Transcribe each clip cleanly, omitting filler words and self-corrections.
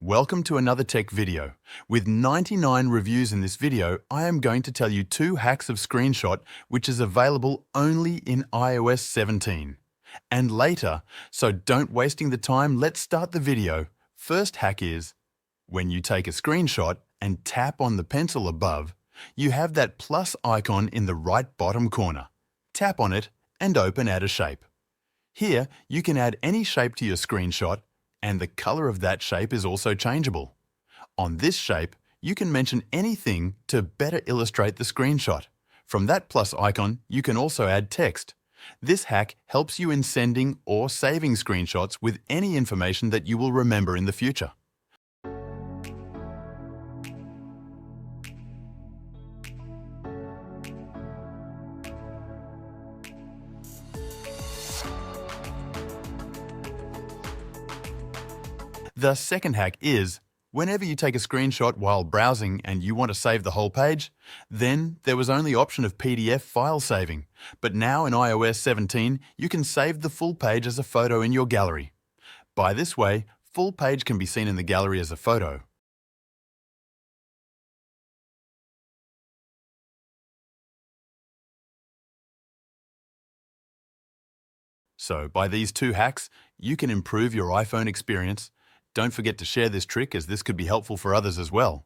Welcome to another tech video. With 99 reviews in this video, I am going to tell you 2 hacks of Screenshot which is available only in iOS 17. And later, so don't wasting the time, let's start the video. First hack is, when you take a screenshot and tap on the pencil above, you have that plus icon in the right bottom corner. Tap on it and open Add a Shape. Here, you can add any shape to your screenshot, and the color of that shape is also changeable. On this shape, you can mention anything to better illustrate the screenshot. From that plus icon, you can also add text. This hack helps you in sending or saving screenshots with any information that you will remember in the future. The second hack is, whenever you take a screenshot while browsing and you want to save the whole page, then there was only option of PDF file saving. But now in iOS 17, you can save the full page as a photo in your gallery. By this way, full page can be seen in the gallery as a photo. So by these 2 hacks, you can improve your iPhone experience. Don't forget to share this trick as this could be helpful for others as well.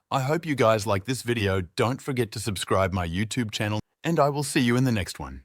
I hope you guys like this video. Don't forget to subscribe my YouTube channel and I will see you in the next one.